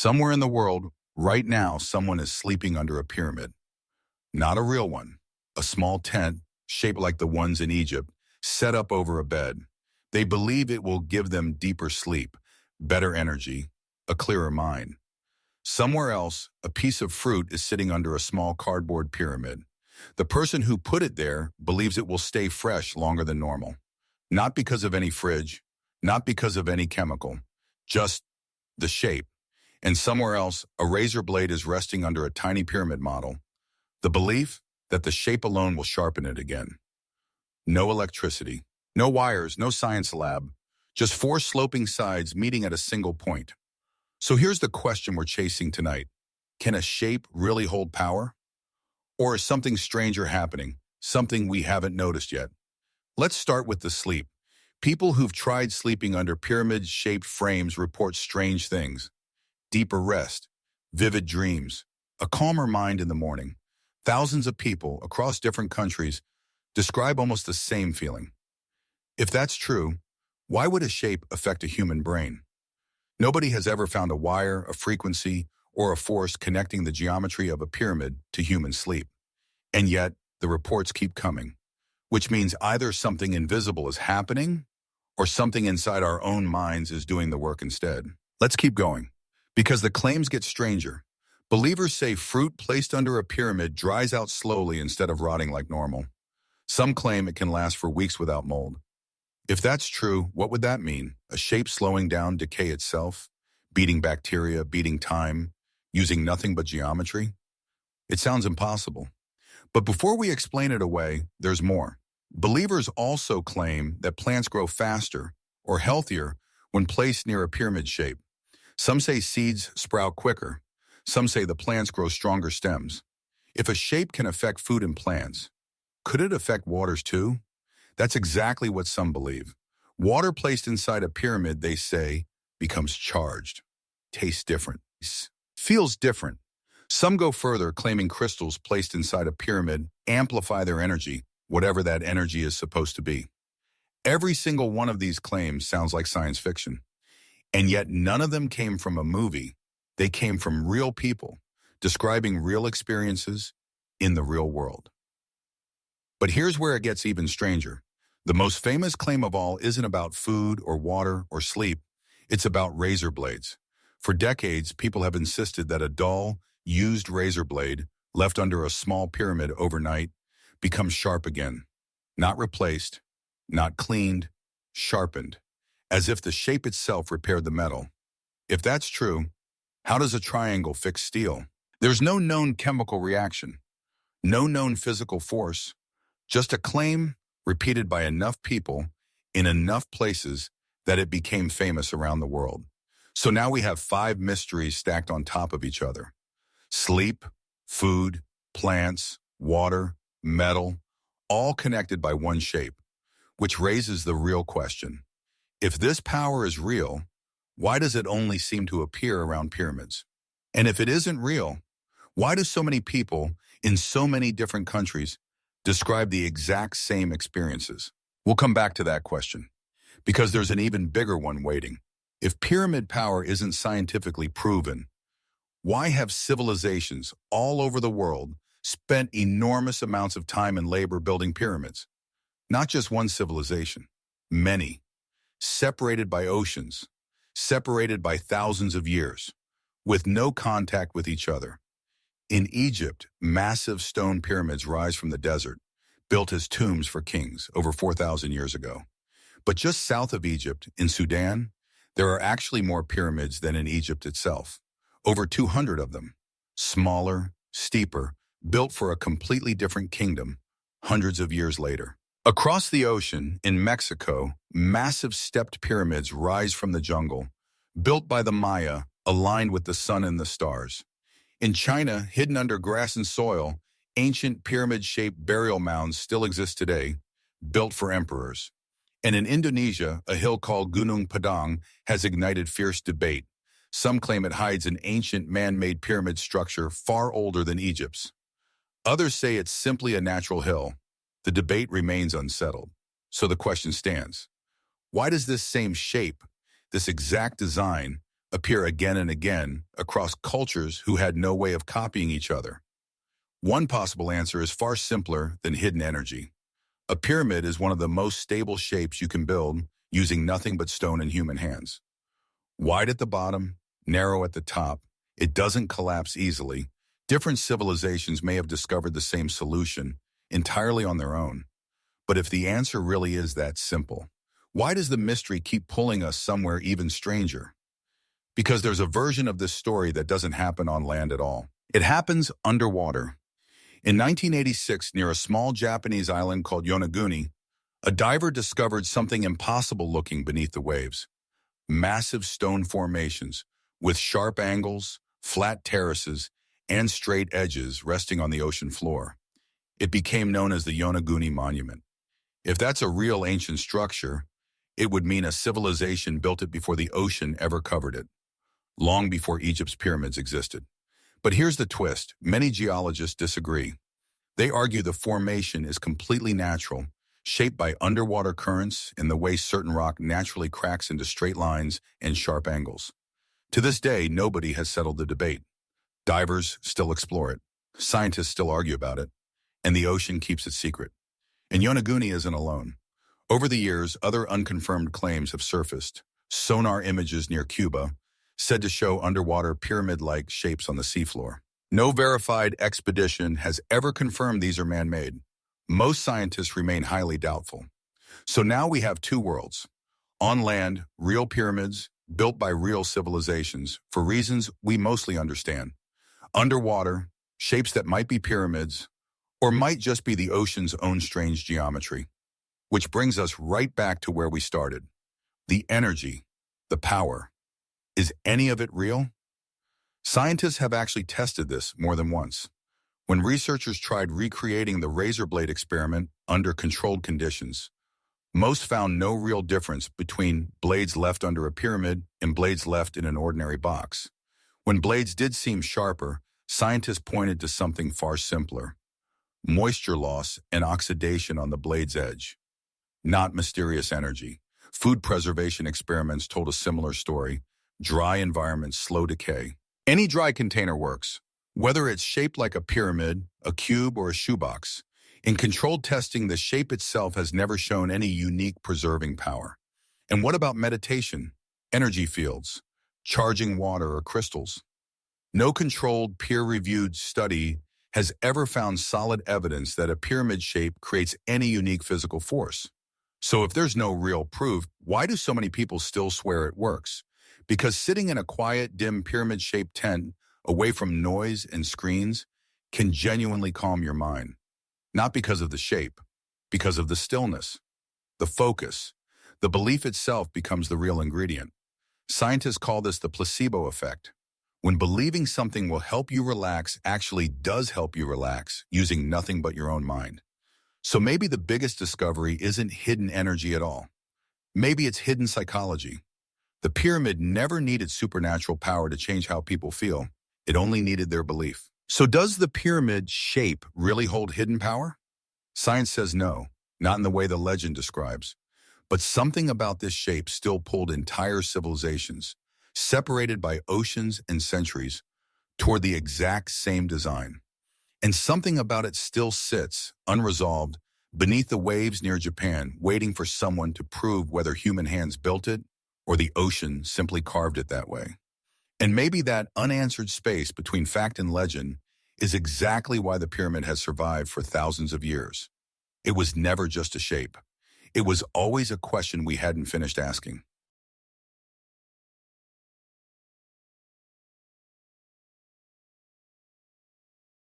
Somewhere in the world, right now, someone is sleeping under a pyramid. Not a real one, a small tent shaped like the ones in Egypt, set up over a bed. They believe it will give them deeper sleep, better energy, a clearer mind. Somewhere else, a piece of fruit is sitting under a small cardboard pyramid. The person who put it there believes it will stay fresh longer than normal. Not because of any fridge, not because of any chemical, just the shape. And somewhere else, a razor blade is resting under a tiny pyramid model. The belief that the shape alone will sharpen it again. No electricity, no wires, no science lab, just four sloping sides meeting at a single point. So here's the question we're chasing tonight. Can a shape really hold power? Or is something stranger happening, something we haven't noticed yet? Let's start with the sleep. People who've tried sleeping under pyramid-shaped frames report strange things. Deeper rest, vivid dreams, a calmer mind in the morning. Thousands of people across different countries describe almost the same feeling. If that's true, why would a shape affect a human brain? Nobody has ever found a wire, a frequency, or a force connecting the geometry of a pyramid to human sleep. And yet, the reports keep coming, which means either something invisible is happening or something inside our own minds is doing the work instead. Let's keep going. Because the claims get stranger. Believers say fruit placed under a pyramid dries out slowly instead of rotting like normal. Some claim it can last for weeks without mold. If that's true, what would that mean? A shape slowing down decay itself? Beating bacteria, beating time, using nothing but geometry? It sounds impossible. But before we explain it away, there's more. Believers also claim that plants grow faster or healthier when placed near a pyramid shape. Some say seeds sprout quicker. Some say the plants grow stronger stems. If a shape can affect food and plants, could it affect waters too? That's exactly what some believe. Water placed inside a pyramid, they say, becomes charged, tastes different, feels different. Some go further, claiming crystals placed inside a pyramid amplify their energy, whatever that energy is supposed to be. Every single one of these claims sounds like science fiction. And yet none of them came from a movie. They came from real people, describing real experiences in the real world. But here's where it gets even stranger. The most famous claim of all isn't about food or water or sleep. It's about razor blades. For decades, people have insisted that a dull, used razor blade left under a small pyramid overnight becomes sharp again. Not replaced, not cleaned, sharpened, as if the shape itself repaired the metal. If that's true, how does a triangle fix steel? There's no known chemical reaction, no known physical force, just a claim repeated by enough people in enough places that it became famous around the world. So now we have 5 mysteries stacked on top of each other. Sleep, food, plants, water, metal, all connected by one shape, which raises the real question. If this power is real, why does it only seem to appear around pyramids? And if it isn't real, why do so many people in so many different countries describe the exact same experiences? We'll come back to that question, because there's an even bigger one waiting. If pyramid power isn't scientifically proven, why have civilizations all over the world spent enormous amounts of time and labor building pyramids? Not just one civilization, many. Separated by oceans, separated by thousands of years, with no contact with each other. In Egypt, massive stone pyramids rise from the desert, built as tombs for kings over 4,000 years ago. But just south of Egypt, in Sudan, there are actually more pyramids than in Egypt itself. Over 200 of them, smaller, steeper, built for a completely different kingdom, hundreds of years later. Across the ocean, in Mexico, massive stepped pyramids rise from the jungle, built by the Maya, aligned with the sun and the stars. In China, hidden under grass and soil, ancient pyramid-shaped burial mounds still exist today, built for emperors. And in Indonesia, a hill called Gunung Padang has ignited fierce debate. Some claim it hides an ancient man-made pyramid structure far older than Egypt's. Others say it's simply a natural hill. The debate remains unsettled. So the question stands, why does this same shape, this exact design, appear again and again across cultures who had no way of copying each other? One possible answer is far simpler than hidden energy. A pyramid is one of the most stable shapes you can build using nothing but stone and human hands. Wide at the bottom, narrow at the top, it doesn't collapse easily. Different civilizations may have discovered the same solution entirely on their own. But if the answer really is that simple, why does the mystery keep pulling us somewhere even stranger? Because there's a version of this story that doesn't happen on land at all. It happens underwater. In 1986, near a small Japanese island called Yonaguni, a diver discovered something impossible looking beneath the waves. Massive stone formations with sharp angles, flat terraces, and straight edges resting on the ocean floor. It became known as the Yonaguni Monument. If that's a real ancient structure, it would mean a civilization built it before the ocean ever covered it, long before Egypt's pyramids existed. But here's the twist. Many geologists disagree. They argue the formation is completely natural, shaped by underwater currents and the way certain rock naturally cracks into straight lines and sharp angles. To this day, nobody has settled the debate. Divers still explore it, scientists still argue about it, and the ocean keeps it secret. And Yonaguni isn't alone. Over the years, other unconfirmed claims have surfaced. Sonar images near Cuba, said to show underwater pyramid-like shapes on the seafloor. No verified expedition has ever confirmed these are man-made. Most scientists remain highly doubtful. So now we have two worlds. On land, real pyramids, built by real civilizations, for reasons we mostly understand. Underwater, shapes that might be pyramids, or might just be the ocean's own strange geometry. Which brings us right back to where we started. The energy, the power. Is any of it real? Scientists have actually tested this more than once. When researchers tried recreating the razor blade experiment under controlled conditions, most found no real difference between blades left under a pyramid and blades left in an ordinary box. When blades did seem sharper, scientists pointed to something far simpler: moisture loss and oxidation on the blade's edge. Not mysterious energy. Food preservation experiments told a similar story. Dry environments slow decay. Any dry container works, whether it's shaped like a pyramid, a cube, or a shoebox. In controlled testing, the shape itself has never shown any unique preserving power. And what about meditation, energy fields, charging water, or crystals? No controlled, peer-reviewed study has ever found solid evidence that a pyramid shape creates any unique physical force. So if there's no real proof, why do so many people still swear it works? Because sitting in a quiet, dim, pyramid-shaped tent, away from noise and screens, can genuinely calm your mind. Not because of the shape, because of the stillness, the focus. The belief itself becomes the real ingredient. Scientists call this the placebo effect. When believing something will help you relax actually does help you relax, using nothing but your own mind. So maybe the biggest discovery isn't hidden energy at all. Maybe it's hidden psychology. The pyramid never needed supernatural power to change how people feel. It only needed their belief. So does the pyramid shape really hold hidden power? Science says no, not in the way the legend describes. But something about this shape still pulled entire civilizations, separated by oceans and centuries, toward the exact same design. And something about it still sits, unresolved, beneath the waves near Japan, waiting for someone to prove whether human hands built it or the ocean simply carved it that way. And maybe that unanswered space between fact and legend is exactly why the pyramid has survived for thousands of years. It was never just a shape. It was always a question we hadn't finished asking.